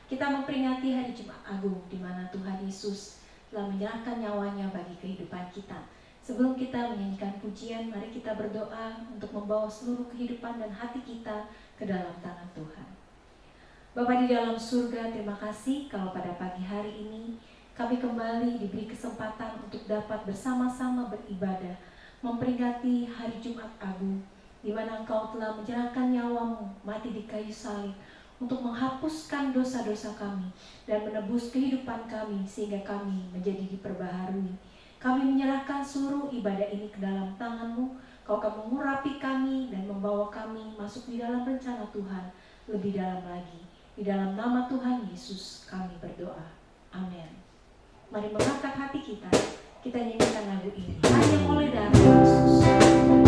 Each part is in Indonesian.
Kita memperingati hari Jumat Agung di mana Tuhan Yesus telah menyerahkan nyawanya bagi kehidupan kita. Sebelum kita menyanyikan pujian, mari kita berdoa untuk membawa seluruh kehidupan dan hati kita ke dalam tangan Tuhan. Bapa di dalam surga, terima kasih kalau pada pagi hari ini kami kembali diberi kesempatan untuk dapat bersama-sama beribadah, memperingati hari Jumat Agung, di mana Engkau telah menyerahkan nyawamu mati di kayu salib untuk menghapuskan dosa-dosa kami dan menebus kehidupan kami sehingga kami menjadi diperbaharui. Kami menyerahkan seluruh ibadah ini ke dalam tangan-Mu. Kau akan mengurapi kami dan membawa kami masuk di dalam rencana Tuhan lebih dalam lagi. Di dalam nama Tuhan Yesus kami berdoa. Amin. Mari mengangkat hati kita. Kita nyanyikan lagu ini. Hanya oleh darah Yesus. Yesus, ku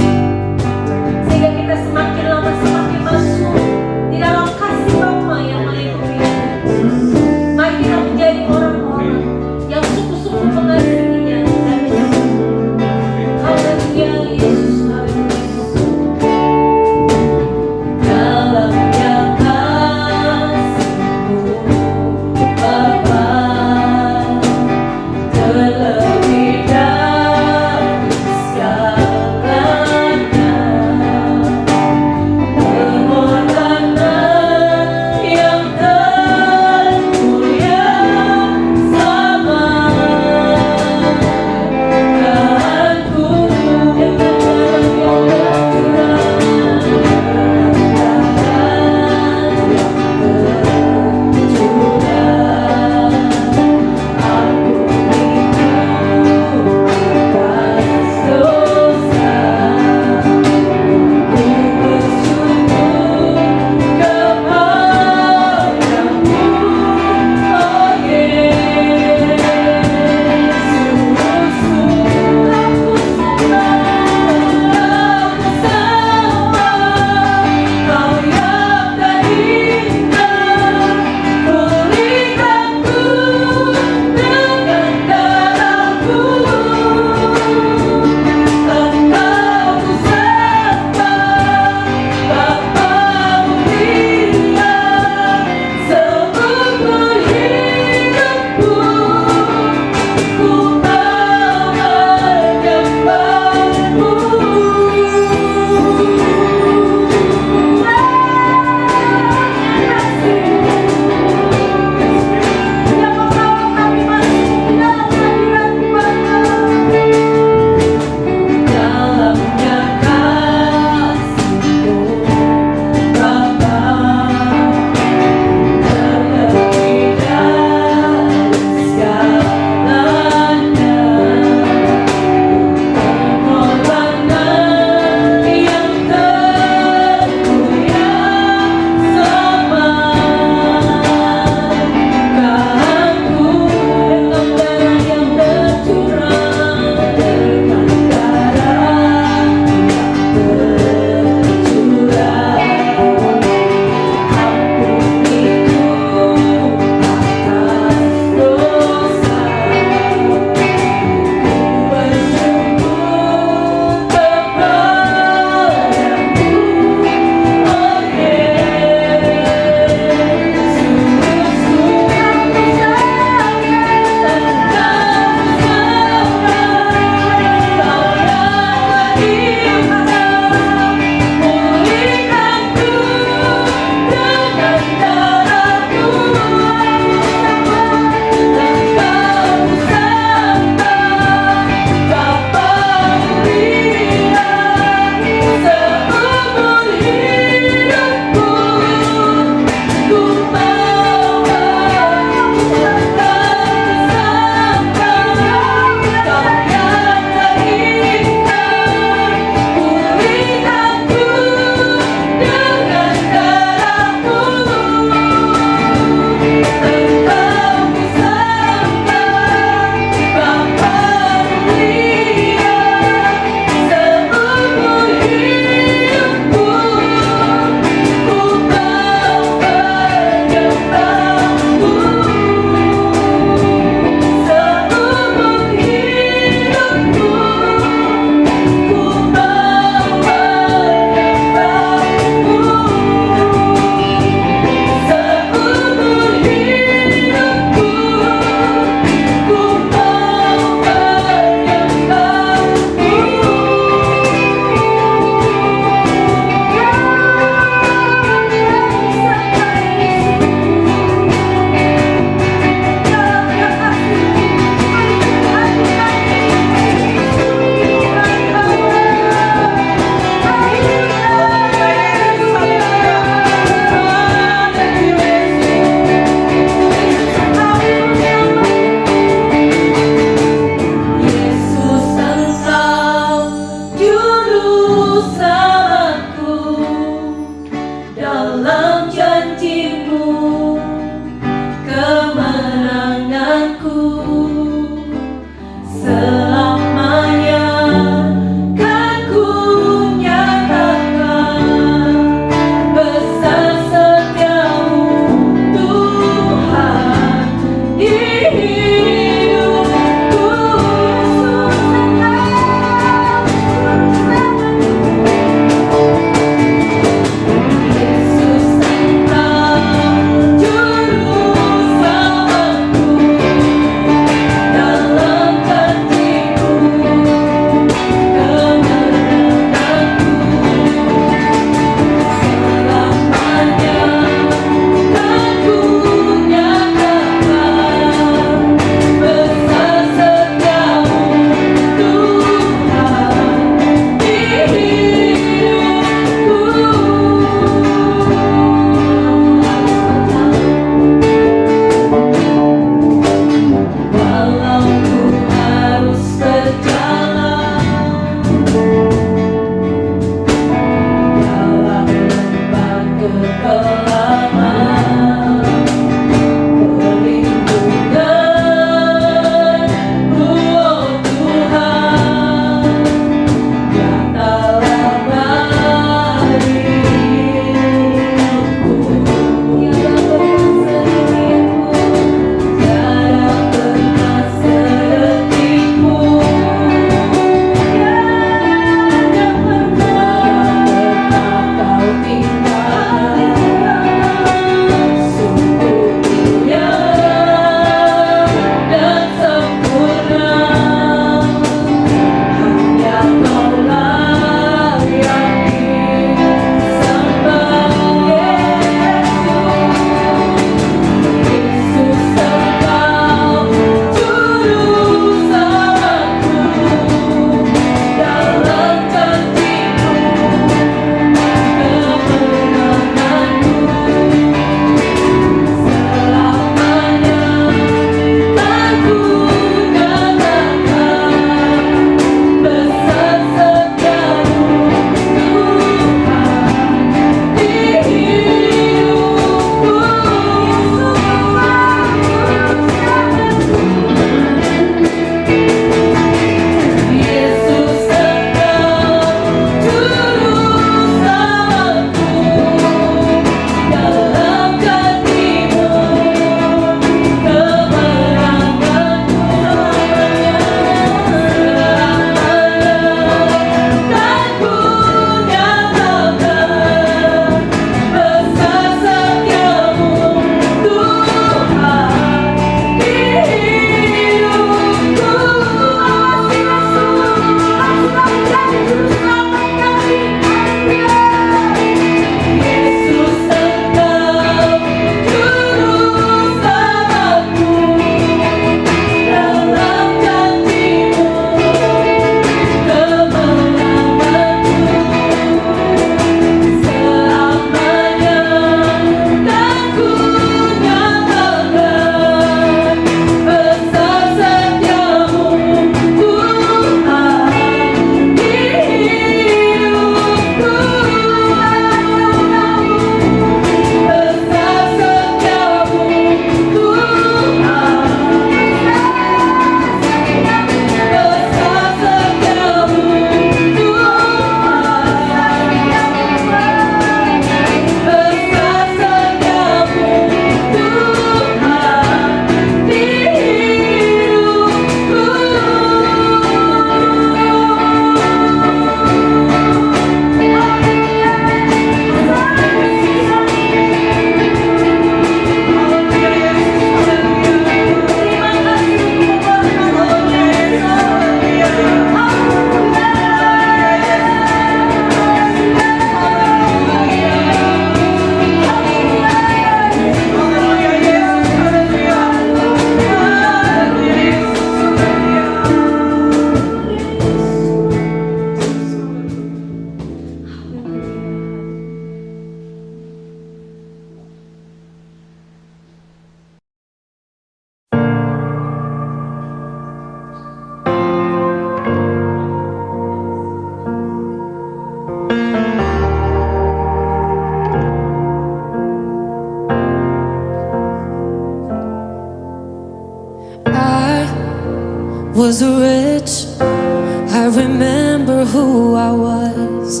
was rich, I remember who I was.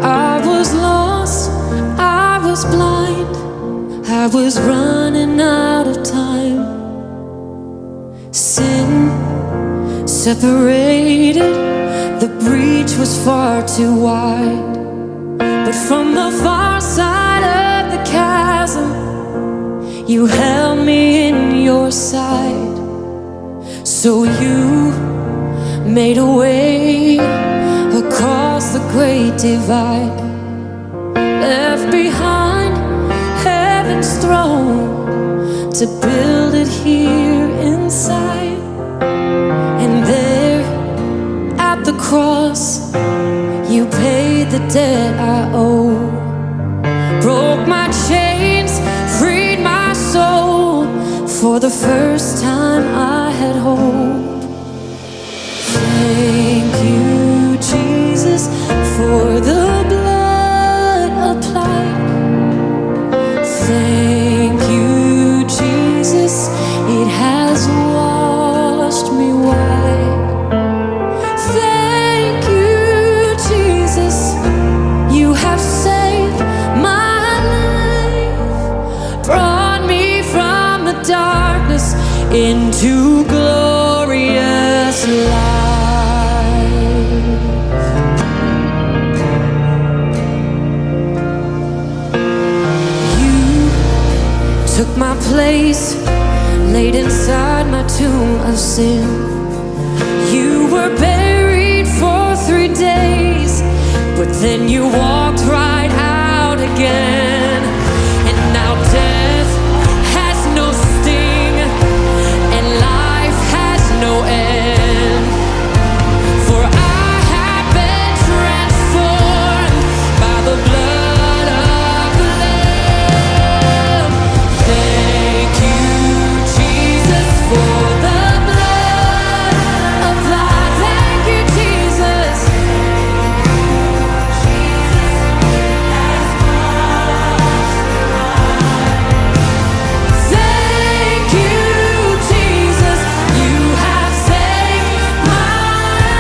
I was lost, I was blind, I was running out of time. Sin separated, the breach was far too wide. But from the far side of the chasm, you held me in your sight. So you made a way across the great divide, left behind heaven's throne to build it here inside. And there at the cross, you paid the debt I owe, broke my chains, freed my soul. For the first time I had hope. Thank you, Jesus, for the blood applied. Thank you, Jesus, it has washed me white. Thank you, Jesus, you have saved my life, brought me from the darkness into glorious light. You took my place, laid inside my tomb of sin. You were buried for 3 days, but then you walked right out again. And now death has no sting, and life has no end. For I have been transformed by the blood of the Lamb. Thank you, Jesus, for the blood applied. Thank you, Jesus. Thank you, Jesus, you have saved my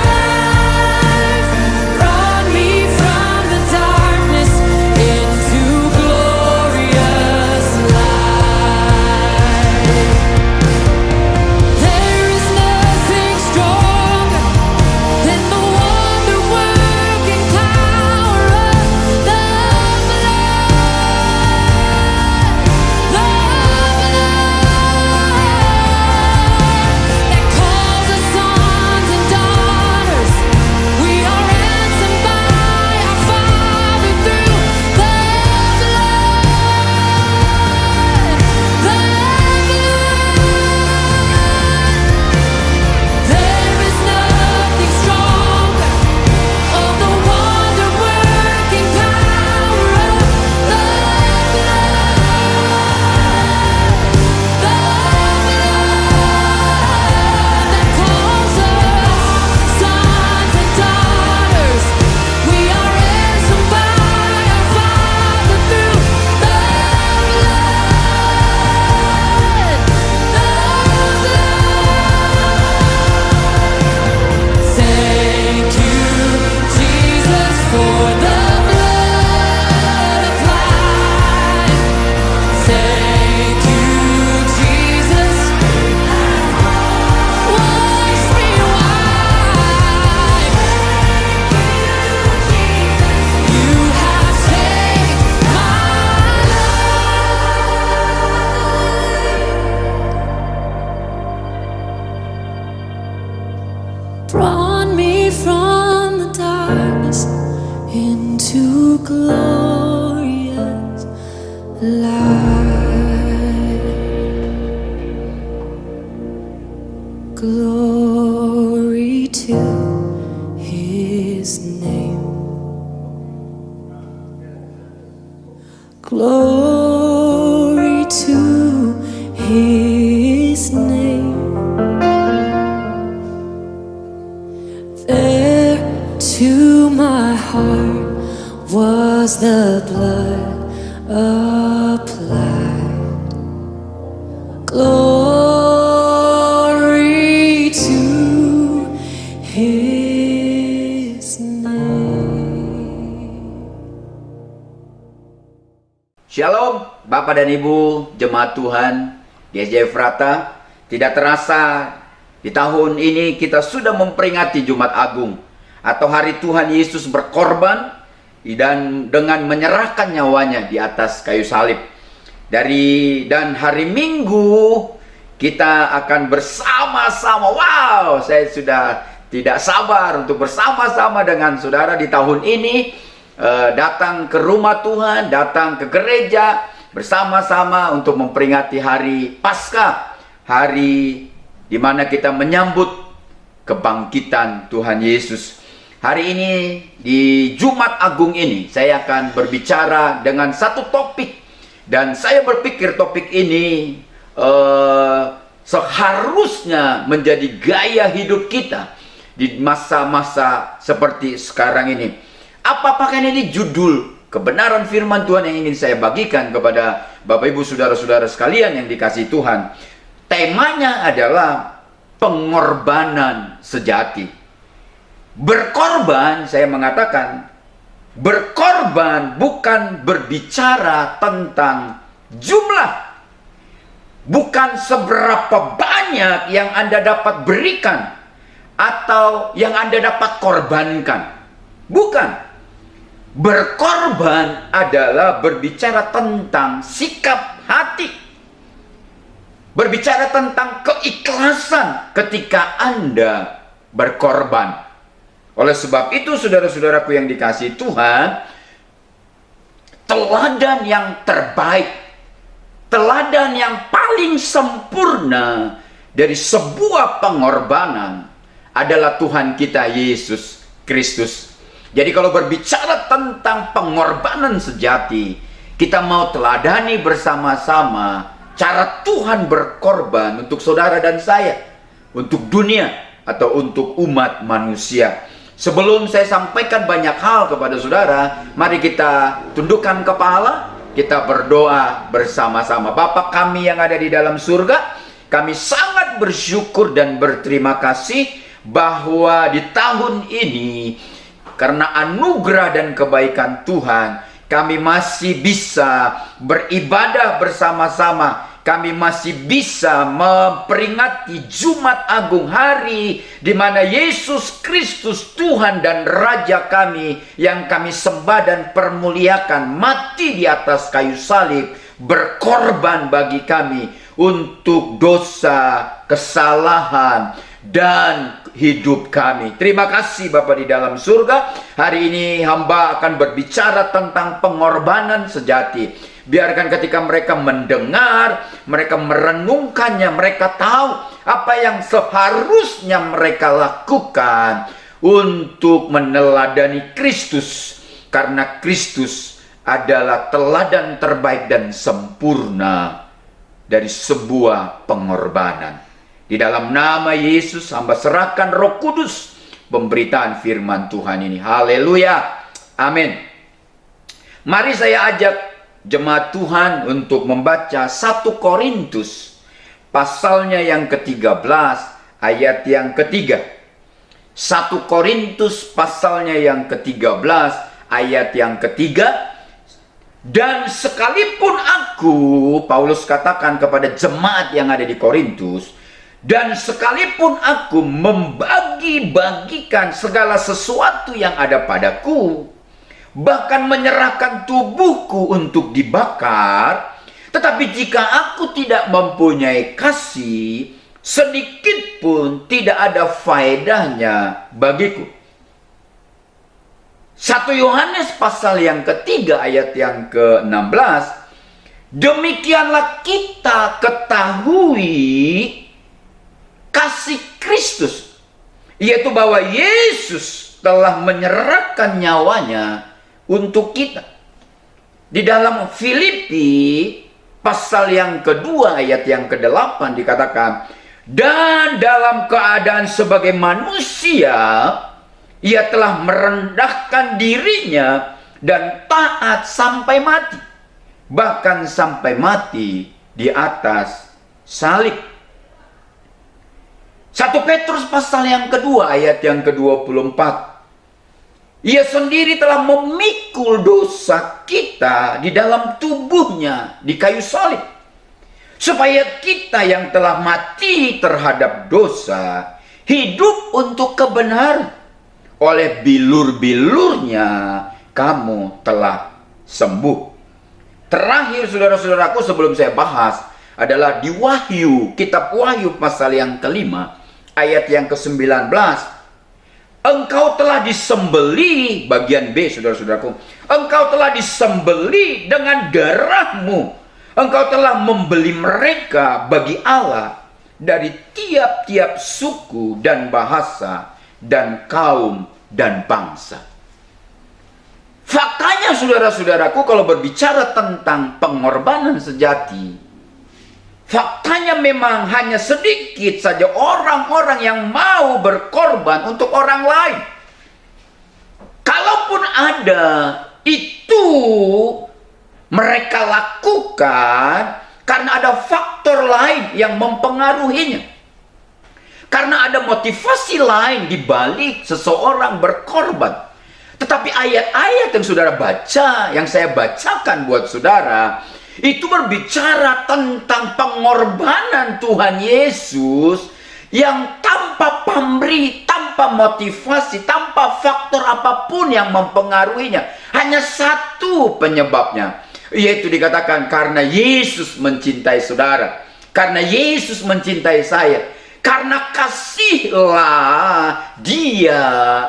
life, brought me from the darkness into glorious light. There is nothing stronger than the wonder-working power of the blood. That calls us sons and daughters. We are ransomed by our Father through the blood. There is nothing stronger of the wonder-working power of the that calls us sons and daughters. We are ransomed by our Father through the blood. Thank you, Jesus, for the blood applied. Thank you, Jesus, wash me white. You have saved my life, brought me from the darkness into glorious light. Glory to His name. Glory to His name. There to my heart was the blood applied. Glory to Bapak dan Ibu, jemaat Tuhan, GSJ Efrata, tidak terasa di tahun ini kita sudah memperingati Jumat Agung atau hari Tuhan Yesus berkorban dan dengan menyerahkan nyawanya di atas kayu salib. Dan hari Minggu kita akan bersama-sama. Wow, saya sudah tidak sabar untuk bersama-sama dengan saudara di tahun ini, datang ke rumah Tuhan, datang ke gereja bersama-sama untuk memperingati hari Paskah, hari di mana kita menyambut kebangkitan Tuhan Yesus. Hari ini di Jumat Agung ini saya akan berbicara dengan satu topik, dan saya berpikir topik ini seharusnya menjadi gaya hidup kita di masa-masa seperti sekarang ini. Apakah ini judul kebenaran firman Tuhan yang ingin saya bagikan kepada Bapak Ibu saudara-saudara sekalian yang dikasihi Tuhan. Temanya adalah pengorbanan sejati. Berkorban, saya mengatakan, berkorban bukan berbicara tentang jumlah. Bukan seberapa banyak yang Anda dapat berikan atau yang Anda dapat korbankan. Bukan. Berkorban adalah berbicara tentang sikap hati. Berbicara tentang keikhlasan ketika Anda berkorban. Oleh sebab itu, saudara-saudaraku yang dikasihi Tuhan, teladan yang terbaik, teladan yang paling sempurna dari sebuah pengorbanan adalah Tuhan kita Yesus Kristus. Jadi kalau berbicara tentang pengorbanan sejati, kita mau teladani bersama-sama cara Tuhan berkorban untuk saudara dan saya, untuk dunia atau untuk umat manusia. Sebelum saya sampaikan banyak hal kepada saudara, mari kita tundukkan kepala, kita berdoa bersama-sama. Bapa kami yang ada di dalam surga, kami sangat bersyukur dan berterima kasih bahwa di tahun ini, karena anugerah dan kebaikan Tuhan, kami masih bisa beribadah bersama-sama. Kami masih bisa memperingati Jumat Agung, hari di mana Yesus Kristus Tuhan dan Raja kami yang kami sembah dan permuliakan mati di atas kayu salib, berkorban bagi kami untuk dosa, kesalahan, dan hidup kami. Terima kasih Bapa di dalam surga. Hari ini hamba akan berbicara tentang pengorbanan sejati. Biarkan ketika mereka mendengar, mereka merenungkannya, mereka tahu apa yang seharusnya mereka lakukan untuk meneladani Kristus. Karena Kristus adalah teladan terbaik dan sempurna dari sebuah pengorbanan. Di dalam nama Yesus, hamba serahkan Roh Kudus pemberitaan firman Tuhan ini. Haleluya. Amin. Mari saya ajak jemaat Tuhan untuk membaca 1 Korintus pasalnya yang ke-13 ayat yang ketiga. 1 Korintus pasalnya yang ke-13 ayat yang ketiga. Dan sekalipun aku, Paulus katakan kepada jemaat yang ada di Korintus, dan sekalipun aku membagi-bagikan segala sesuatu yang ada padaku, bahkan menyerahkan tubuhku untuk dibakar, tetapi jika aku tidak mempunyai kasih, sedikit pun tidak ada faedahnya bagiku. 1 Yohanes pasal yang ketiga ayat yang ke-16, demikianlah kita ketahui kasih Kristus, yaitu bahwa Yesus telah menyerahkan nyawanya untuk kita. Di dalam Filipi pasal yang kedua ayat yang ke-8 dikatakan, dan dalam keadaan sebagai manusia, ia telah merendahkan dirinya dan taat sampai mati, bahkan sampai mati di atas salib. 1 Petrus pasal yang kedua ayat yang ke-24, Ia sendiri telah memikul dosa kita di dalam tubuhnya di kayu salib, supaya kita yang telah mati terhadap dosa hidup untuk kebenaran. Oleh bilur-bilurnya kamu telah sembuh. Terakhir saudara-saudaraku sebelum saya bahas adalah di Wahyu, kitab Wahyu pasal yang kelima, ayat yang ke-19. Engkau telah disembeli, bagian B saudara-saudaraku, engkau telah disembeli dengan darahmu. Engkau telah membeli mereka bagi Allah dari tiap-tiap suku dan bahasa dan kaum dan bangsa. Faktanya saudara-saudaraku, kalau berbicara tentang pengorbanan sejati, faktanya memang hanya sedikit saja orang-orang yang mau berkorban untuk orang lain. Kalaupun ada, itu mereka lakukan karena ada faktor lain yang mempengaruhinya. Karena ada motivasi lain di balik seseorang berkorban. Tetapi ayat-ayat yang saudara baca, yang saya bacakan buat saudara, itu berbicara tentang pengorbanan Tuhan Yesus yang tanpa pamrih, tanpa motivasi, tanpa faktor apapun yang mempengaruhinya. Hanya satu penyebabnya, yaitu dikatakan karena Yesus mencintai saudara, karena Yesus mencintai saya, karena kasihlah Dia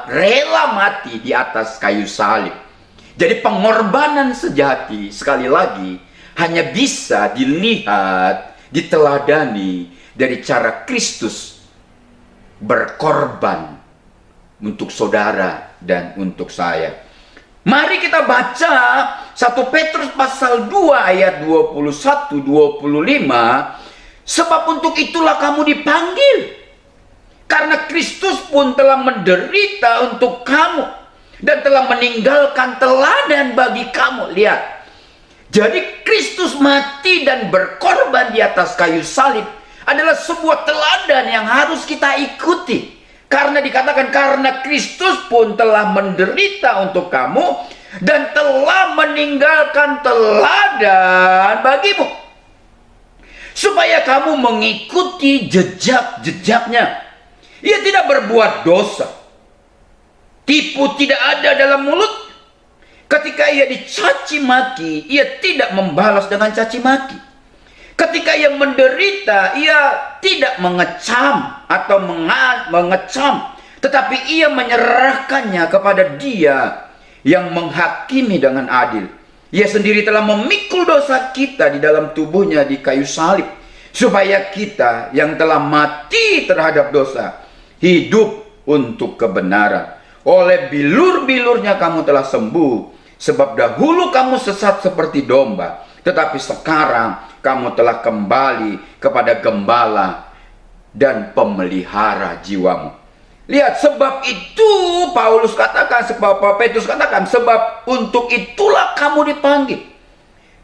rela mati di atas kayu salib. Jadi pengorbanan sejati, sekali lagi, hanya bisa dilihat, diteladani dari cara Kristus berkorban untuk saudara dan untuk saya. Mari kita baca 1 Petrus pasal 2 ayat 21-25. Sebab untuk itulah kamu dipanggil, karena Kristus pun telah menderita untuk kamu dan telah meninggalkan teladan bagi kamu. Lihat, jadi Kristus mati dan berkorban di atas kayu salib adalah sebuah teladan yang harus kita ikuti. Karena dikatakan karena Kristus pun telah menderita untuk kamu dan telah meninggalkan teladan bagimu, supaya kamu mengikuti jejak-jejaknya. Ia tidak berbuat dosa, tipu tidak ada dalam mulut. Ketika ia dicaci maki, ia tidak membalas dengan caci maki. Ketika ia menderita, ia tidak mengecam atau mengecam, tetapi ia menyerahkannya kepada Dia yang menghakimi dengan adil. Ia sendiri telah memikul dosa kita di dalam tubuhnya di kayu salib, supaya kita yang telah mati terhadap dosa hidup untuk kebenaran. Oleh bilur-bilurnya kamu telah sembuh. Sebab dahulu kamu sesat seperti domba, tetapi sekarang kamu telah kembali kepada gembala dan pemelihara jiwamu. Lihat, sebab itu Paulus katakan, sebab Petrus katakan, sebab untuk itulah kamu dipanggil.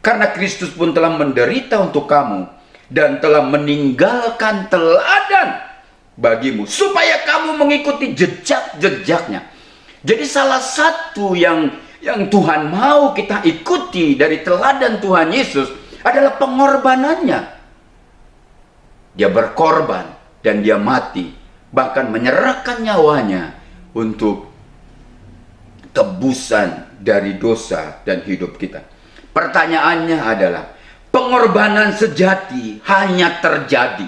Karena Kristus pun telah menderita untuk kamu dan telah meninggalkan teladan bagimu, supaya kamu mengikuti jejak-jejaknya. Jadi salah satu yang Tuhan mau kita ikuti dari teladan Tuhan Yesus adalah pengorbanannya. Dia berkorban dan dia mati, bahkan menyerahkan nyawanya untuk tebusan dari dosa dan hidup kita. Pertanyaannya adalah, pengorbanan sejati hanya terjadi.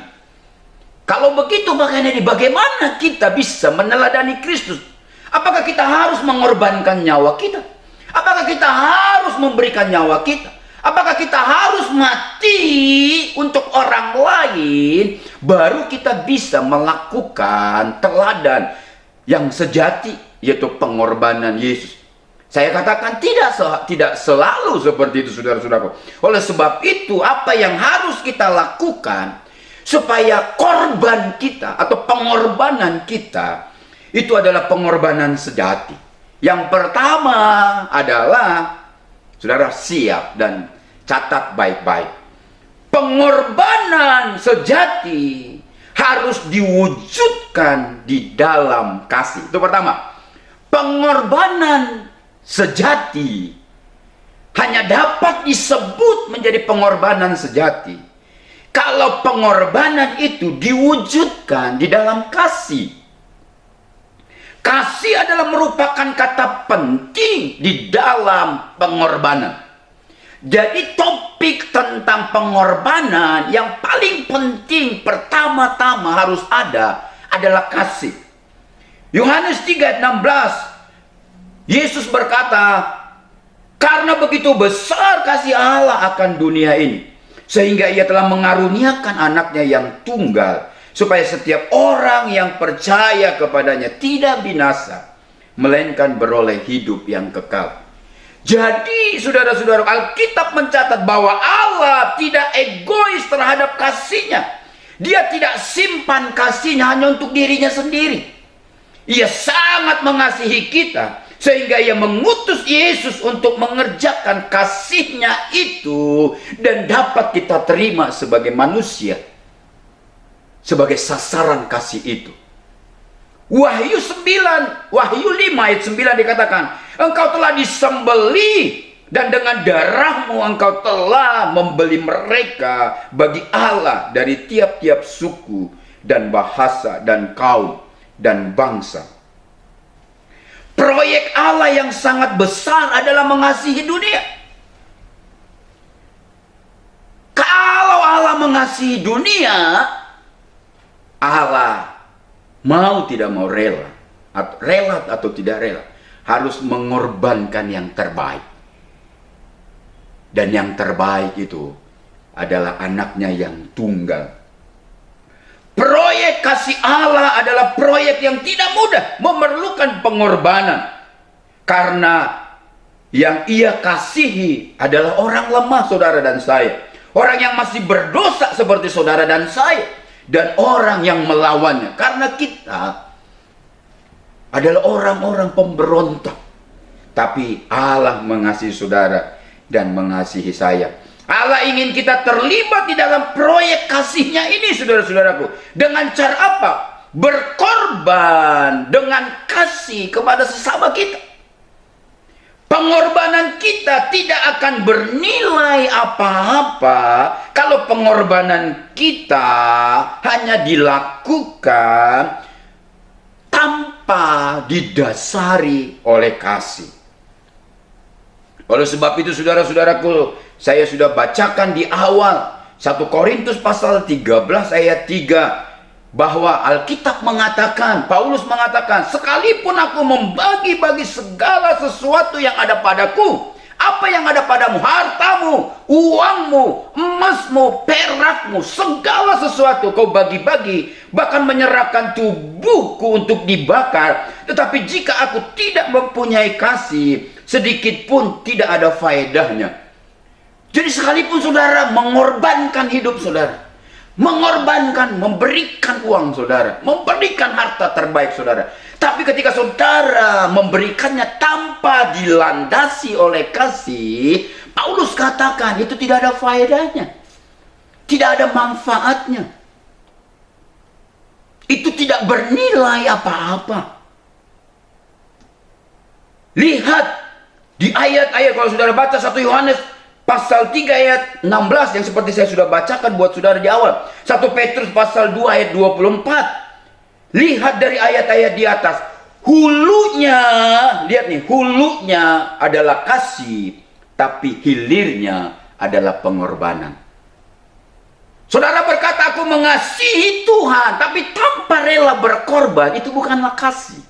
Kalau begitu, makanya bagaimana kita bisa meneladani Kristus? Apakah kita harus mengorbankan nyawa kita? Apakah kita harus memberikan nyawa kita? Apakah kita harus mati untuk orang lain baru kita bisa melakukan teladan yang sejati, yaitu pengorbanan Yesus? Saya katakan tidak selalu seperti itu, saudara-saudaraku. Oleh sebab itu, apa yang harus kita lakukan supaya korban kita atau pengorbanan kita itu adalah pengorbanan sejati. Yang pertama adalah, saudara siap dan catat baik-baik. Pengorbanan sejati harus diwujudkan di dalam kasih. Itu pertama. pengorbanan sejati hanya dapat disebut menjadi pengorbanan sejati kalau pengorbanan itu diwujudkan di dalam kasih. Kasih adalah merupakan kata penting di dalam pengorbanan. Jadi topik tentang pengorbanan yang paling penting pertama-tama harus ada adalah kasih. Yohanes 3:16, Yesus berkata, karena begitu besar kasih Allah akan dunia ini, sehingga ia telah mengaruniakan anaknya yang tunggal, supaya setiap orang yang percaya kepadanya tidak binasa, melainkan beroleh hidup yang kekal. Jadi saudara-saudara, Alkitab mencatat bahwa Allah tidak egois terhadap kasihnya. Dia tidak simpan kasihnya hanya untuk dirinya sendiri. Ia sangat mengasihi kita, sehingga ia mengutus Yesus untuk mengerjakan kasihnya itu dan dapat kita terima sebagai manusia, sebagai sasaran kasih itu. Wahyu 5 ayat 9 dikatakan, engkau telah disembelih dan dengan darahmu engkau telah membeli mereka bagi Allah dari tiap-tiap suku dan bahasa dan kaum dan bangsa. Proyek Allah yang sangat besar adalah mengasihi dunia. Kalau Allah mengasihi dunia, Allah mau tidak mau rela atau tidak rela harus mengorbankan yang terbaik. Dan yang terbaik itu adalah anaknya yang tunggal. Proyek kasih Allah adalah proyek yang tidak mudah, memerlukan pengorbanan. Karena yang ia kasihi adalah orang lemah, saudara dan saya. Orang yang masih berdosa seperti saudara dan saya. Dan orang yang melawannya. Karena kita adalah orang-orang pemberontak. Tapi Allah mengasihi saudara dan mengasihi saya. Allah ingin kita terlibat di dalam proyek kasihnya ini, saudara-saudaraku. Dengan cara apa? Berkorban dengan kasih kepada sesama kita. Pengorbanan kita tidak akan bernilai apa-apa kalau pengorbanan kita hanya dilakukan tanpa didasari oleh kasih. Oleh sebab itu saudara-saudaraku, saya sudah bacakan di awal 1 Korintus pasal 13 ayat 3 bahwa Alkitab mengatakan, Paulus mengatakan, sekalipun aku membagi-bagi segala sesuatu yang ada padaku, apa yang ada padamu, hartamu, uangmu, emasmu, perakmu, segala sesuatu kau bagi-bagi, bahkan menyerahkan tubuhku untuk dibakar, tetapi jika aku tidak mempunyai kasih, sedikit pun tidak ada faedahnya. Jadi sekalipun saudara mengorbankan hidup saudara, mengorbankan, memberikan uang saudara, memberikan harta terbaik saudara, tapi ketika saudara memberikannya tanpa dilandasi oleh kasih, Paulus katakan itu tidak ada faedahnya, tidak ada manfaatnya, itu tidak bernilai apa-apa. Lihat di ayat-ayat, kalau saudara baca 1 Yohanes pasal 3 ayat 16 yang seperti saya sudah bacakan buat saudara di awal. 1 Petrus pasal 2 ayat 24. Lihat dari ayat-ayat di atas. Hulunya, lihat nih, hulunya adalah kasih, tapi hilirnya adalah pengorbanan. Saudara berkata, aku mengasihi Tuhan, tapi tanpa rela berkorban, itu bukanlah kasih.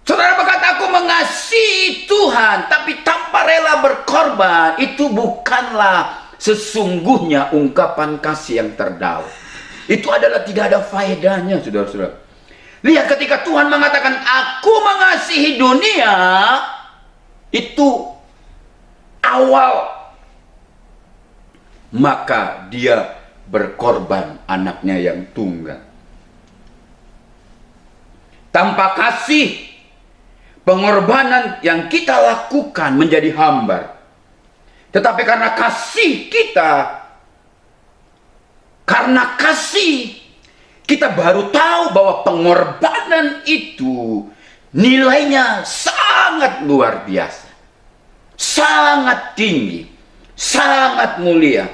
Saudara berkata, aku mengasihi Tuhan, tapi tanpa rela berkorban, itu bukanlah sesungguhnya ungkapan kasih yang terdalam. Itu adalah tidak ada faedahnya, saudara-saudara. Lihat ketika Tuhan mengatakan, aku mengasihi dunia, itu awal. Maka dia berkorban anaknya yang tunggal. Tanpa kasih, pengorbanan yang kita lakukan menjadi hambar. Tetapi karena kasih kita, karena kasih kita baru tahu bahwa pengorbanan itu nilainya sangat luar biasa, sangat tinggi, sangat mulia.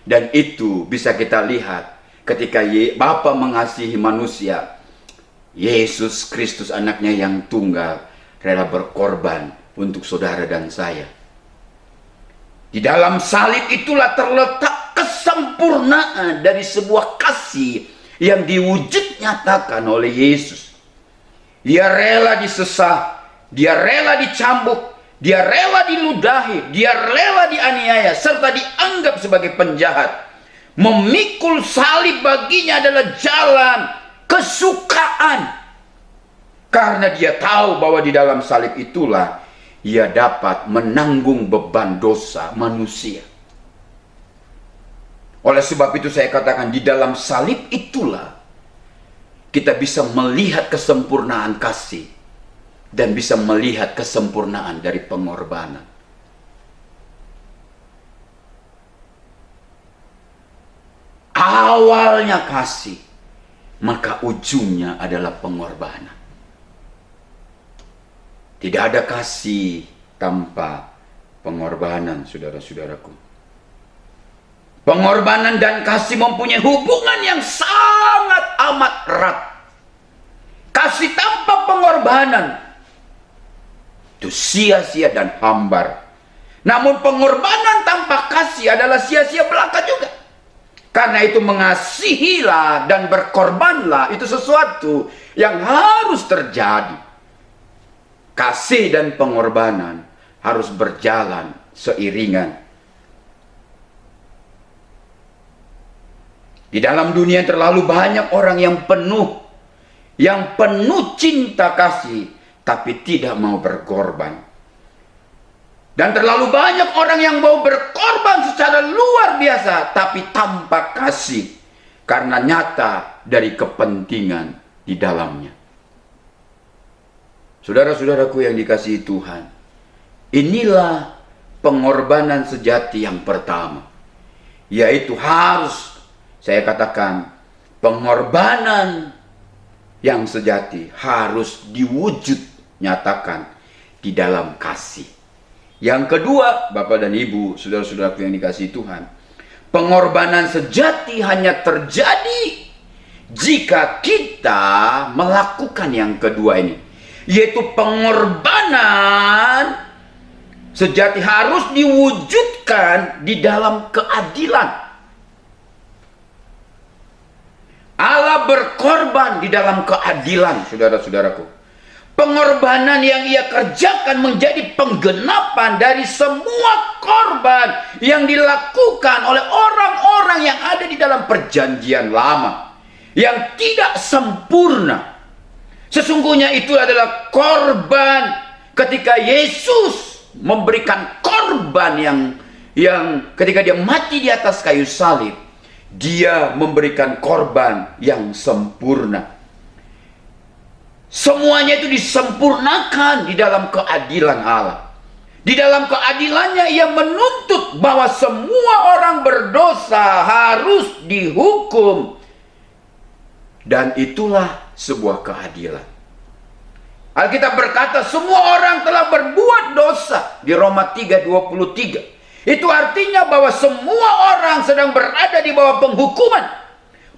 Dan itu bisa kita lihat ketika Bapa mengasihi manusia, Yesus Kristus anaknya yang tunggal rela berkorban untuk saudara dan saya. Di dalam salib itulah terletak kesempurnaan dari sebuah kasih yang diwujud nyatakan oleh Yesus. Dia rela disesah, dia rela dicambuk, dia rela diludahi, dia rela dianiaya, serta dianggap sebagai penjahat. Memikul salib baginya adalah jalan kesukaan. Karena dia tahu bahwa di dalam salib itulah ia dapat menanggung beban dosa manusia. Oleh sebab itu saya katakan, di dalam salib itulah kita bisa melihat kesempurnaan kasih dan bisa melihat kesempurnaan dari pengorbanan. Awalnya kasih, maka ujungnya adalah pengorbanan. Tidak ada kasih tanpa pengorbanan, saudara-saudaraku. Pengorbanan dan kasih mempunyai hubungan yang sangat amat erat. Kasih tanpa pengorbanan itu sia-sia dan hambar. Namun pengorbanan tanpa kasih adalah sia-sia belaka juga. Karena itu mengasihilah dan berkorbanlah itu sesuatu yang harus terjadi. Kasih dan pengorbanan harus berjalan seiringan. Di dalam dunia terlalu banyak orang yang penuh cinta kasih, tapi tidak mau berkorban. Dan terlalu banyak orang yang mau berkorban secara luar biasa, tapi tanpa kasih, karena nyata dari kepentingan di dalamnya. Saudara-saudaraku yang dikasihi Tuhan, inilah pengorbanan sejati yang pertama, yaitu harus, saya katakan, pengorbanan yang sejati harus diwujud nyatakan di dalam kasih. Yang kedua, Bapak dan Ibu, saudara-saudaraku yang dikasihi Tuhan, pengorbanan sejati hanya terjadi jika kita melakukan yang kedua ini, yaitu pengorbanan sejati harus diwujudkan di dalam keadilan. Allah berkorban di dalam keadilan, saudara-saudaraku. Pengorbanan yang ia kerjakan menjadi penggenapan dari semua korban yang dilakukan oleh orang-orang yang ada di dalam perjanjian lama, yang tidak sempurna. Sesungguhnya itu adalah korban ketika Yesus memberikan korban yang ketika dia mati di atas kayu salib, dia memberikan korban yang sempurna. Semuanya itu disempurnakan di dalam keadilan Allah. Di dalam keadilannya ia menuntut bahwa semua orang berdosa harus dihukum. Dan itulah sebuah keadilan. Alkitab berkata semua orang telah berbuat dosa di Roma 3:23. Itu artinya bahwa semua orang sedang berada di bawah penghukuman.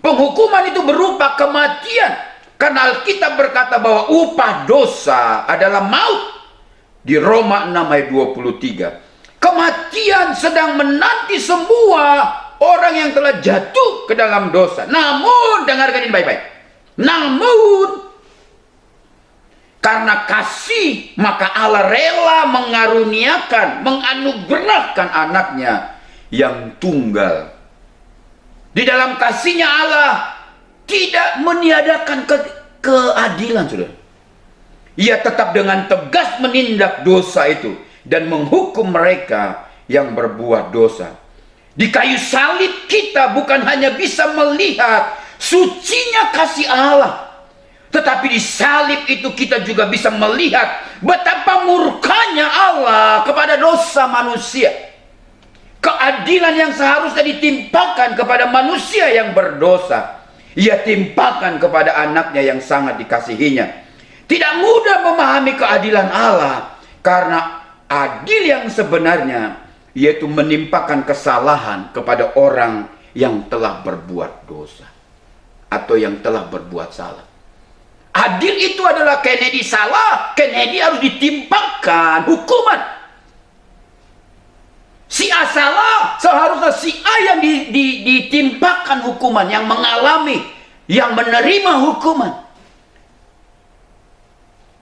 Penghukuman itu berupa kematian. Karena Alkitab berkata bahwa upah dosa adalah maut. Di Roma 6:23. Kematian sedang menanti semua orang yang telah jatuh ke dalam dosa. Namun, dengarkan ini baik-baik. Namun, karena kasih, maka Allah rela menganugerahkan anaknya yang tunggal. Di dalam kasihnya Allah tidak meniadakan keadilan, saudara. Ia tetap dengan tegas menindak dosa itu dan menghukum mereka yang berbuat dosa. Di kayu salib kita bukan hanya bisa melihat sucinya kasih Allah, tetapi di salib itu kita juga bisa melihat betapa murkanya Allah kepada dosa manusia. Keadilan yang seharusnya ditimpakan kepada manusia yang berdosa, ia timpakan kepada anaknya yang sangat dikasihinya. Tidak mudah memahami keadilan Allah, karena adil yang sebenarnya yaitu menimpakan kesalahan kepada orang yang telah berbuat dosa atau yang telah berbuat salah. Adil itu adalah Kennedy salah, Kennedy harus ditimpakan hukuman. Si A salah, seharusnya si A yang ditimpakan hukuman, yang mengalami, yang menerima hukuman.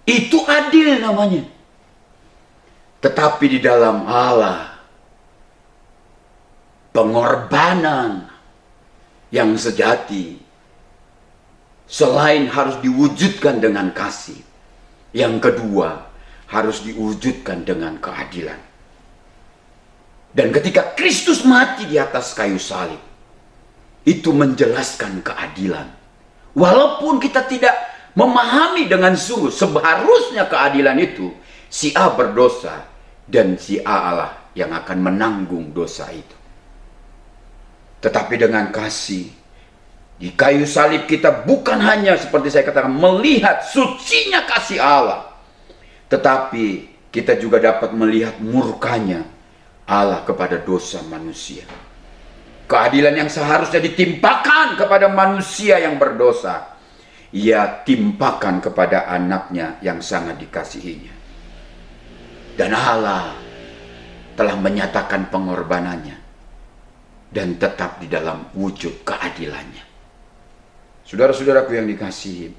Itu adil namanya. Tetapi di dalam Allah, pengorbanan yang sejati selain harus diwujudkan dengan kasih, yang kedua harus diwujudkan dengan keadilan. Dan ketika Kristus mati di atas kayu salib, itu menjelaskan keadilan. Walaupun kita tidak memahami dengan sungguh, seharusnya keadilan itu si A berdosa dan si A Allah yang akan menanggung dosa itu. Tetapi dengan kasih, di kayu salib kita bukan hanya seperti saya katakan melihat sucinya kasih Allah, tetapi kita juga dapat melihat murkanya Allah kepada dosa manusia. Keadilan yang seharusnya ditimpakan kepada manusia yang berdosa, ia timpakan kepada anaknya yang sangat dikasihinya. Dan Allah telah menyatakan pengorbanannya dan tetap di dalam wujud keadilannya. Saudara-saudaraku yang dikasihi,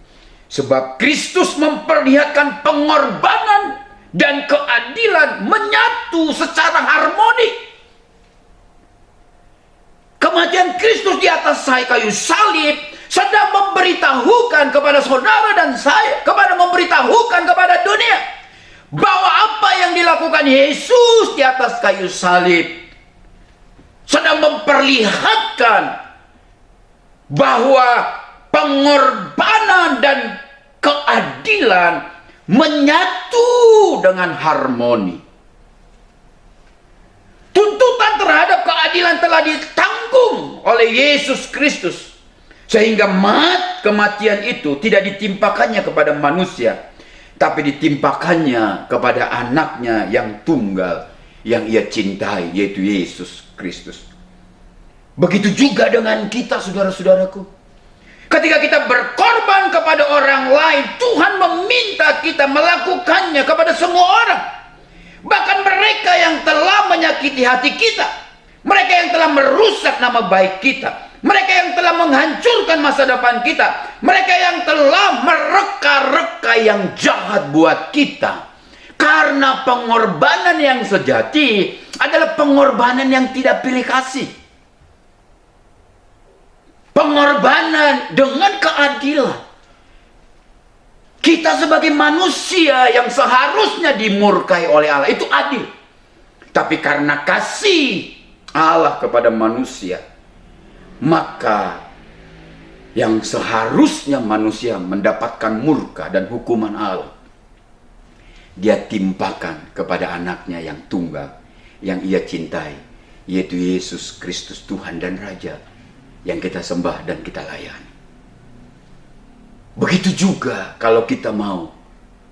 sebab Kristus memperlihatkan pengorbanan dan keadilan menyatu secara harmoni. Kematian Kristus di atas kayu salib sedang memberitahukan kepada saudara dan saya, memberitahukan kepada dunia, bahwa apa yang dilakukan Yesus di atas kayu salib sedang memperlihatkan bahwa pengorbanan dan keadilan menyatu dengan harmoni. Tuntutan terhadap keadilan telah ditanggung oleh Yesus Kristus, sehingga kematian itu tidak ditimpakannya kepada manusia, tapi ditimpakannya kepada anaknya yang tunggal, yang ia cintai, yaitu Yesus Kristus. Begitu juga dengan kita, saudara-saudaraku. Ketika kita berkorban kepada orang lain, Tuhan meminta kita melakukannya kepada semua orang. Bahkan mereka yang telah menyakiti hati kita, mereka yang telah merusak nama baik kita, mereka yang telah menghancurkan masa depan kita, mereka yang telah mereka-reka yang jahat buat kita. Karena pengorbanan yang sejati adalah pengorbanan yang tidak pilih kasih. Pengorbanan dengan keadilan. Kita sebagai manusia yang seharusnya dimurkai oleh Allah, itu adil. Tapi karena kasih Allah kepada manusia, maka yang seharusnya manusia mendapatkan murka dan hukuman Allah, dia timpakan kepada anaknya yang tunggal, yang ia cintai, yaitu Yesus Kristus, Tuhan dan Raja yang kita sembah dan kita layani. Begitu juga kalau kita mau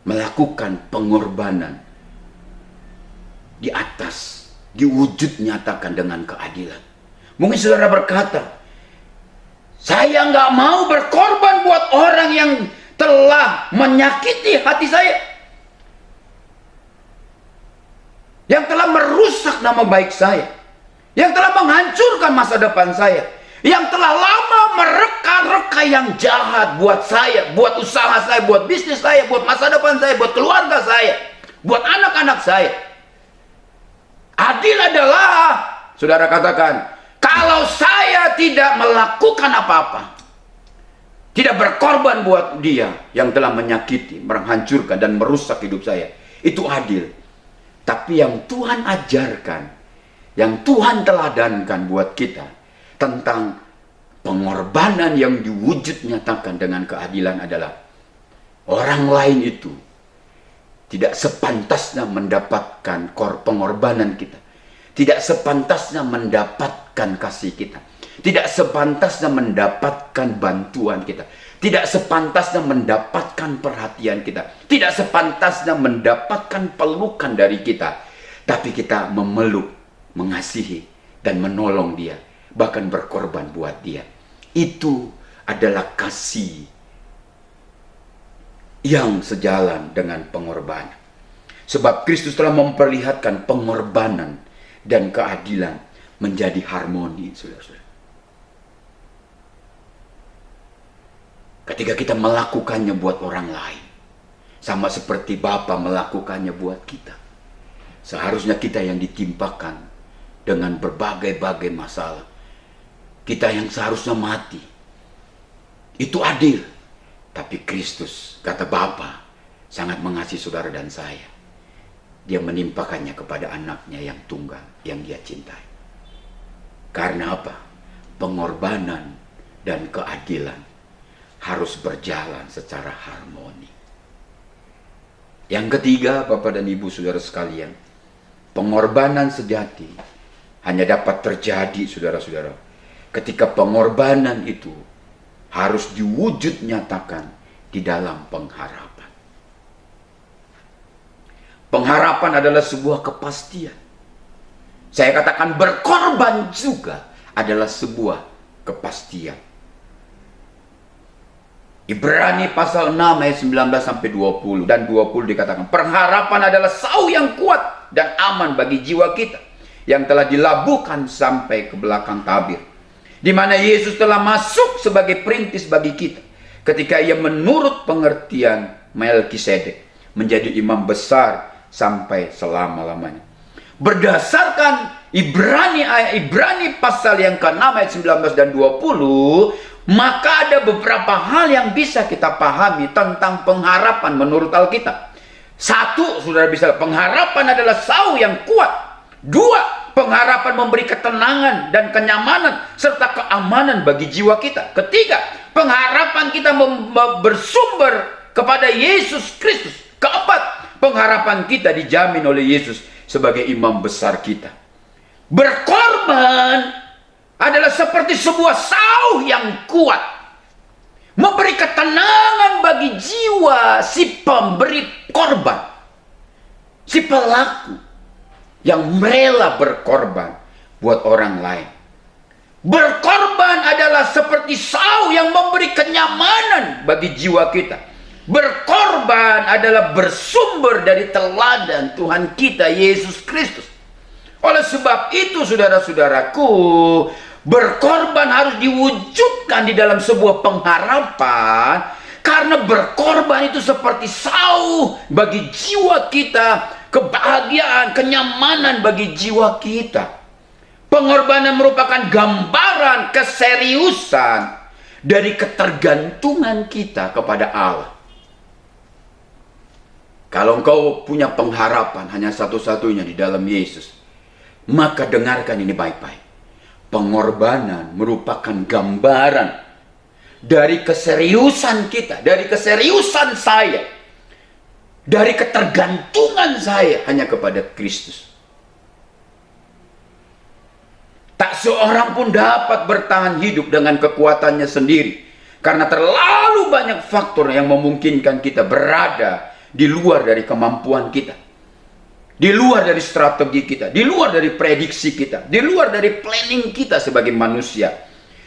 melakukan pengorbanan di atas, diwujud nyatakan dengan keadilan. Mungkin saudara berkata, saya nggak mau berkorban buat orang yang telah menyakiti hati saya, yang telah merusak nama baik saya, yang telah menghancurkan masa depan saya, yang telah lama mereka-reka yang jahat buat saya, buat usaha saya, buat bisnis saya, buat masa depan saya, buat keluarga saya, buat anak-anak saya. Adil adalah, saudara katakan, kalau saya tidak melakukan apa-apa, tidak berkorban buat dia yang telah menyakiti, menghancurkan dan merusak hidup saya, itu adil. Tapi yang Tuhan ajarkan, yang Tuhan teladankan buat kita tentang pengorbanan yang diwujud nyatakan dengan keadilan adalah orang lain itu tidak sepantasnya mendapatkan pengorbanan kita, tidak sepantasnya mendapatkan mendapatkan kasih kita, tidak sepantasnya mendapatkan bantuan kita, tidak sepantasnya mendapatkan perhatian kita, tidak sepantasnya mendapatkan pelukan dari kita. Tapi kita memeluk, mengasihi, dan menolong dia, bahkan berkorban buat dia. Itu adalah kasih yang sejalan dengan pengorbanan. Sebab Kristus telah memperlihatkan pengorbanan dan keadilan menjadi harmoni, saudara-saudara. Ketika kita melakukannya buat orang lain, sama seperti Bapa melakukannya buat kita. Seharusnya kita yang ditimpakan dengan berbagai-bagai masalah, kita yang seharusnya mati, itu adil. Tapi Kristus, kata Bapa, sangat mengasihi saudara dan saya. Dia menimpakannya kepada anaknya yang tunggal, yang dia cintai. Karena apa? Pengorbanan dan keadilan harus berjalan secara harmoni. Yang ketiga, Bapak dan Ibu saudara sekalian, pengorbanan sejati hanya dapat terjadi, saudara-saudara, ketika pengorbanan itu harus diwujud nyatakan di dalam pengharapan. Pengharapan adalah sebuah kepastian. Saya katakan berkorban juga adalah sebuah kepastian. Ibrani pasal 6 ayat 19 sampai 20 dan 20 dikatakan, pengharapan adalah sau yang kuat dan aman bagi jiwa kita yang telah dilabuhkan sampai ke belakang tabir, di mana Yesus telah masuk sebagai perintis bagi kita ketika ia menurut pengertian Melkisedek menjadi imam besar sampai selama-lamanya. Berdasarkan Ibrani pasal yang ke-6 ayat 19 dan 20, maka ada beberapa hal yang bisa kita pahami tentang pengharapan menurut Alkitab. Satu, saudara bisa, pengharapan adalah sau yang kuat. Dua, pengharapan memberi ketenangan dan kenyamanan serta keamanan bagi jiwa kita. Ketiga, pengharapan kita bersumber kepada Yesus Kristus. Keempat, pengharapan kita dijamin oleh Yesus sebagai imam besar kita. Berkorban adalah seperti sebuah sau yang kuat, memberi ketenangan bagi jiwa si pemberi korban, si pelaku yang rela berkorban buat orang lain. Berkorban adalah seperti sau yang memberi kenyamanan bagi jiwa kita. Berkorban adalah bersumber dari teladan Tuhan kita Yesus Kristus. Oleh sebab itu, saudara-saudaraku, berkorban harus diwujudkan di dalam sebuah pengharapan, karena berkorban itu seperti sau bagi jiwa kita, kebahagiaan, kenyamanan bagi jiwa kita. Pengorbanan merupakan gambaran keseriusan dari ketergantungan kita kepada Allah. Kalau engkau punya pengharapan hanya satu-satunya di dalam Yesus, maka dengarkan ini baik-baik. Pengorbanan merupakan gambaran dari keseriusan kita, dari keseriusan saya, dari ketergantungan saya hanya kepada Kristus. Tak seorang pun dapat bertahan hidup dengan kekuatannya sendiri, karena terlalu banyak faktor yang memungkinkan kita berada di luar dari kemampuan kita, di luar dari strategi kita, di luar dari prediksi kita, di luar dari planning kita sebagai manusia.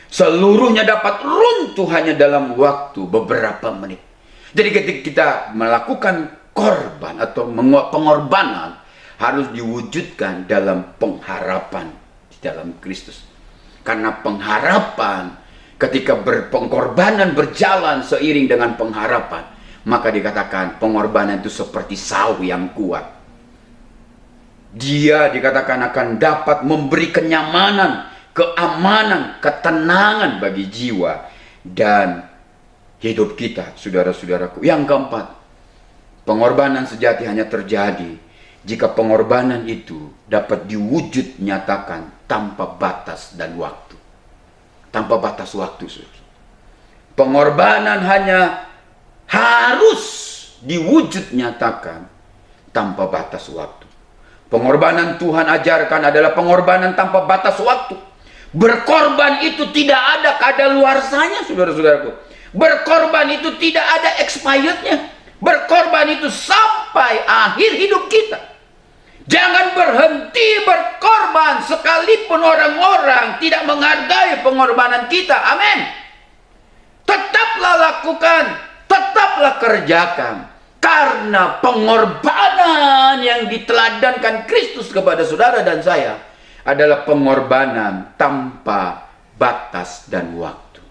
Seluruhnya dapat runtuh hanya dalam waktu beberapa menit. Jadi ketika kita melakukan korban atau pengorbanan, harus diwujudkan dalam pengharapan di dalam Kristus. Karena pengharapan, ketika pengorbanan berjalan seiring dengan pengharapan, maka dikatakan pengorbanan itu seperti sau yang kuat. Dia dikatakan akan dapat memberi kenyamanan, keamanan, ketenangan bagi jiwa dan hidup kita, saudara-saudaraku. Yang keempat, pengorbanan sejati hanya terjadi jika pengorbanan itu dapat diwujud nyatakan tanpa batas dan waktu. Tanpa batas waktu, saudara. Pengorbanan hanya harus diwujud nyatakan tanpa batas waktu. Pengorbanan Tuhan ajarkan adalah pengorbanan tanpa batas waktu. Berkorban itu tidak ada kadaluarsanya, saudara-saudaraku. Berkorban itu tidak ada expirednya. Berkorban itu sampai akhir hidup kita. Jangan berhenti berkorban sekalipun orang-orang tidak menghargai pengorbanan kita. Amin. Tetaplah lakukan, tetaplah kerjakan. Karena pengorbanan yang diteladankan Kristus kepada saudara dan saya adalah pengorbanan tanpa batas dan waktu.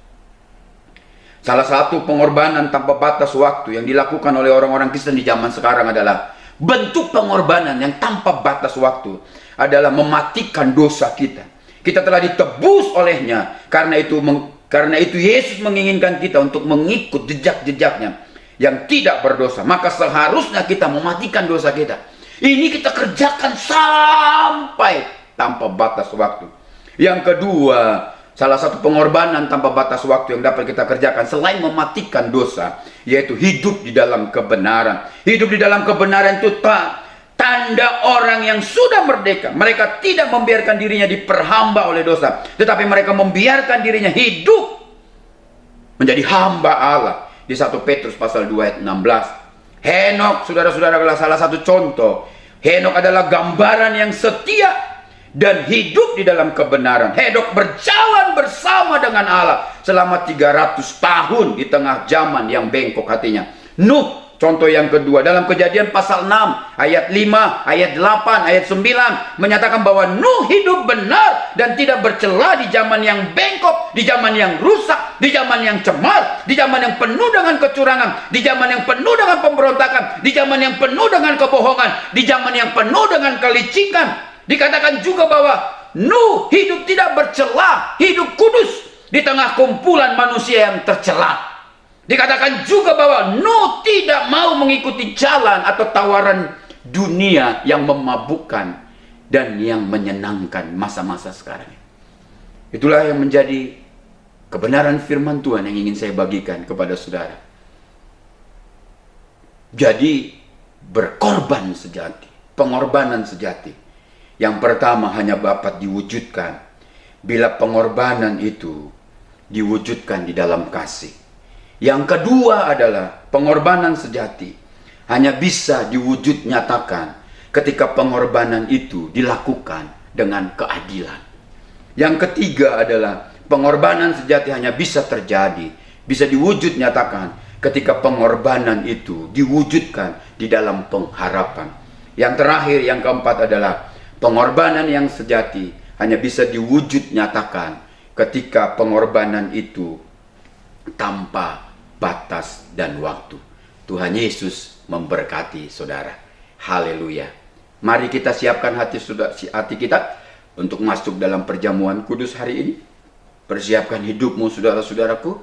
Salah satu pengorbanan tanpa batas waktu yang dilakukan oleh orang-orang Kristen di zaman sekarang adalah bentuk pengorbanan yang tanpa batas waktu adalah mematikan dosa kita. Kita telah ditebus olehnya, karena itu Yesus menginginkan kita untuk mengikut jejak-jejaknya yang tidak berdosa. Maka seharusnya kita mematikan dosa kita. Ini kita kerjakan sampai tanpa batas waktu. Yang kedua, salah satu pengorbanan tanpa batas waktu yang dapat kita kerjakan selain mematikan dosa, yaitu hidup di dalam kebenaran. Hidup di dalam kebenaran itu tanda orang yang sudah merdeka. Mereka tidak membiarkan dirinya diperhamba oleh dosa, tetapi mereka membiarkan dirinya hidup menjadi hamba Allah. Di 1 Petrus pasal 2 ayat 16. Henok, saudara-saudara, adalah salah satu contoh. Henok adalah gambaran yang setia dan hidup di dalam kebenaran. Henok berjalan bersama dengan Allah selama 300 tahun di tengah zaman yang bengkok hatinya. Nuh, contoh yang kedua, dalam Kejadian pasal 6 ayat 5, ayat 8, ayat 9 menyatakan bahwa Nuh hidup benar dan tidak bercela di zaman yang bengkok, di zaman yang rusak, di zaman yang cemar, di zaman yang penuh dengan kecurangan, di zaman yang penuh dengan pemberontakan, di zaman yang penuh dengan kebohongan, di zaman yang penuh dengan kelicikan. Dikatakan juga bahwa Nuh hidup tidak bercela, hidup kudus di tengah kumpulan manusia yang tercela. Dikatakan juga bahwa Nuh tidak mau mengikuti jalan atau tawaran dunia yang memabukkan dan yang menyenangkan masa-masa sekarang. Itulah yang menjadi kebenaran firman Tuhan yang ingin saya bagikan kepada saudara. Jadi berkorban sejati, pengorbanan sejati. Yang pertama hanya dapat diwujudkan bila pengorbanan itu diwujudkan di dalam kasih. Yang kedua adalah pengorbanan sejati hanya bisa diwujud nyatakan ketika pengorbanan itu dilakukan dengan keadilan. Yang ketiga adalah pengorbanan sejati hanya bisa terjadi, bisa diwujud nyatakan ketika pengorbanan itu diwujudkan di dalam pengharapan. Yang terakhir, yang keempat adalah pengorbanan yang sejati hanya bisa diwujud nyatakan ketika pengorbanan itu tanpa batas dan waktu. Tuhan Yesus memberkati saudara. Haleluya. Mari kita siapkan hati kita untuk masuk dalam perjamuan kudus hari ini. Persiapkan hidupmu, saudara-saudaraku.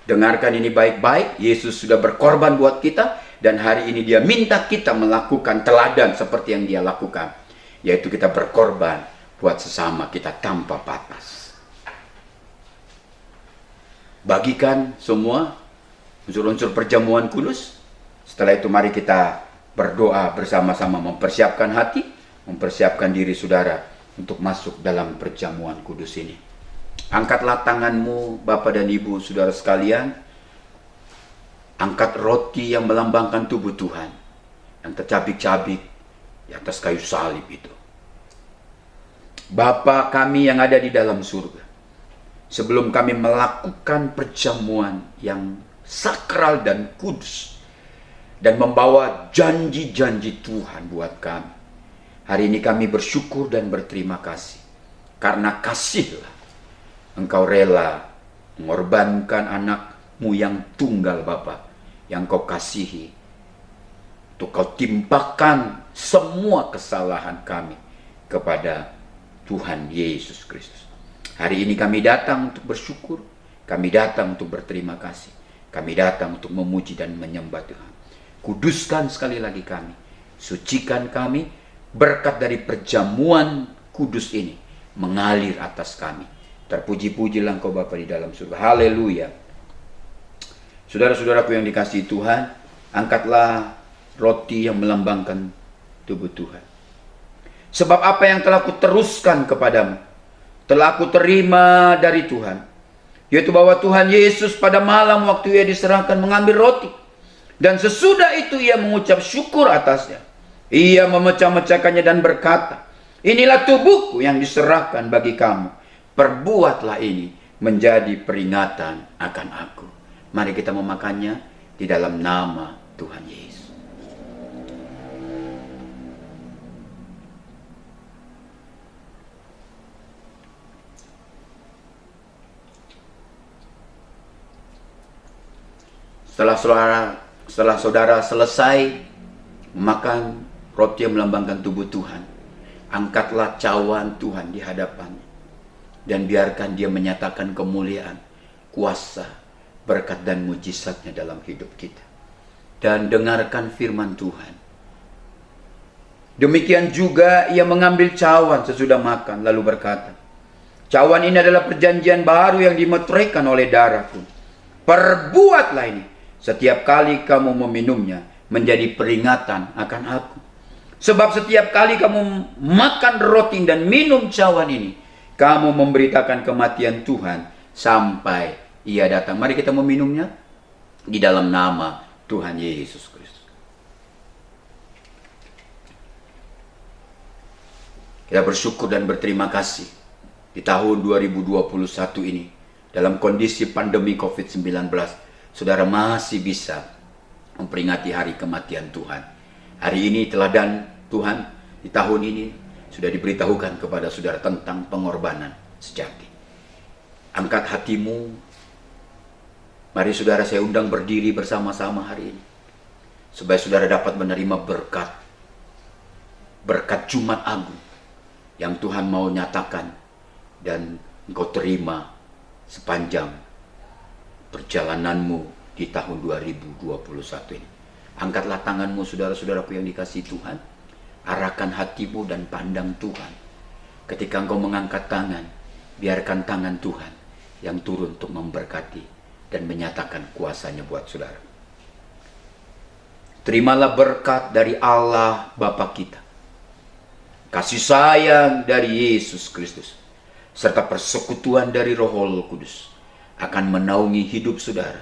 Dengarkan ini baik-baik. Yesus sudah berkorban buat kita, dan hari ini Dia minta kita melakukan teladan seperti yang Dia lakukan, yaitu kita berkorban buat sesama kita tanpa batas. Bagikan semua unsur-unsur perjamuan kudus. Setelah itu mari kita berdoa bersama-sama, mempersiapkan hati, mempersiapkan diri saudara untuk masuk dalam perjamuan kudus ini. Angkatlah tanganmu, Bapak dan Ibu, saudara sekalian. Angkat roti yang melambangkan tubuh Tuhan, yang tercabik-cabik di atas kayu salib itu. Bapa kami yang ada di dalam surga, sebelum kami melakukan perjamuan yang sakral dan kudus dan membawa janji-janji Tuhan buat kami, hari ini kami bersyukur dan berterima kasih karena kasihlah Engkau rela mengorbankan anakmu yang tunggal, Bapa, yang Kau kasihi, untuk Kau timpakan semua kesalahan kami kepada Tuhan Yesus Kristus. Hari ini kami datang untuk bersyukur, kami datang untuk berterima kasih, kami datang untuk memuji dan menyembah Tuhan. Kuduskan sekali lagi kami, sucikan kami, berkat dari perjamuan kudus ini mengalir atas kami. Terpuji-pujilah Engkau Bapa di dalam surga. Haleluya. Saudara-saudaraku yang dikasihi Tuhan, angkatlah roti yang melambangkan tubuh Tuhan. Sebab apa yang telah kuteruskan kepadamu, telah aku terima dari Tuhan, yaitu bahwa Tuhan Yesus pada malam waktu ia diserahkan mengambil roti, dan sesudah itu ia mengucap syukur atasnya. Ia memecah-mecahkannya dan berkata, inilah tubuhku yang diserahkan bagi kamu. Perbuatlah ini menjadi peringatan akan aku. Mari kita memakannya di dalam nama Tuhan Yesus. Setelah saudara selesai makan roti yang melambangkan tubuh Tuhan, angkatlah cawan Tuhan di hadapannya dan biarkan dia menyatakan kemuliaan, kuasa, berkat dan mujizatnya dalam hidup kita. Dan dengarkan firman Tuhan. Demikian juga ia mengambil cawan sesudah makan lalu berkata, cawan ini adalah perjanjian baru yang dimeteraikan oleh darahku. Perbuatlah ini setiap kali kamu meminumnya menjadi peringatan akan aku. Sebab setiap kali kamu makan roti dan minum cawan ini, kamu memberitakan kematian Tuhan sampai ia datang. Mari kita meminumnya di dalam nama Tuhan Yesus Kristus. Kita bersyukur dan berterima kasih di tahun 2021 ini, dalam kondisi pandemi COVID-19, saudara masih bisa memperingati hari kematian Tuhan. Hari ini teladan Tuhan di tahun ini sudah diberitahukan kepada saudara tentang pengorbanan sejati. Angkat hatimu. Mari saudara saya undang berdiri bersama-sama hari ini, supaya saudara dapat menerima berkat Jumat Agung yang Tuhan mau nyatakan dan engkau terima sepanjang perjalananmu di tahun 2021 ini. Angkatlah tanganmu saudara-saudaraku yang dikasihi Tuhan. Arahkan hatimu dan pandang Tuhan. Ketika engkau mengangkat tangan, biarkan tangan Tuhan yang turun untuk memberkati dan menyatakan kuasanya buat saudara. Terimalah berkat dari Allah Bapa kita, kasih sayang dari Yesus Kristus, serta persekutuan dari Roh Kudus akan menaungi hidup saudara,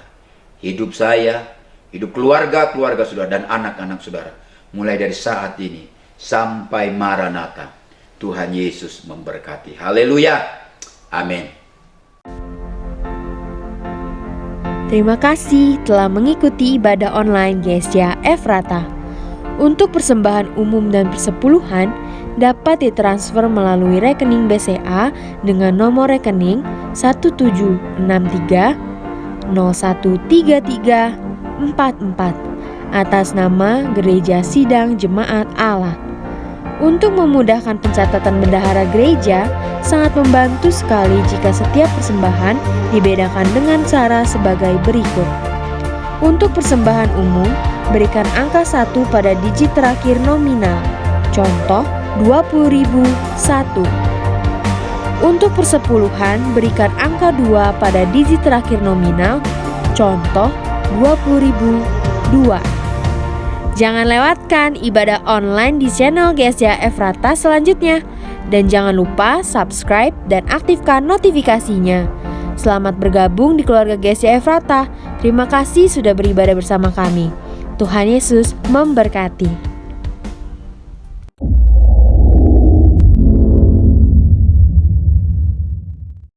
hidup saya, hidup keluarga saudara dan anak-anak saudara, mulai dari saat ini sampai Maranatha. Tuhan Yesus memberkati. Haleluya. Amin. Terima kasih telah mengikuti ibadah online GSJ Efrata. Untuk persembahan umum dan persepuluhan dapat ditransfer melalui rekening BCA dengan nomor rekening 1763013344 atas nama Gereja Sidang Jemaat Allah. Untuk memudahkan pencatatan bendahara gereja, sangat membantu sekali jika setiap persembahan dibedakan dengan cara sebagai berikut. Untuk persembahan umum, berikan angka 1 pada digit terakhir nominal. Contoh 20.001. Untuk persepuluhan, berikan angka 2 pada digit terakhir nominal. Contoh 20.002. Jangan lewatkan ibadah online di channel GSJ Efrata selanjutnya. Dan jangan lupa subscribe dan aktifkan notifikasinya. Selamat bergabung di keluarga GSJ Efrata. Terima kasih sudah beribadah bersama kami. Tuhan Yesus memberkati.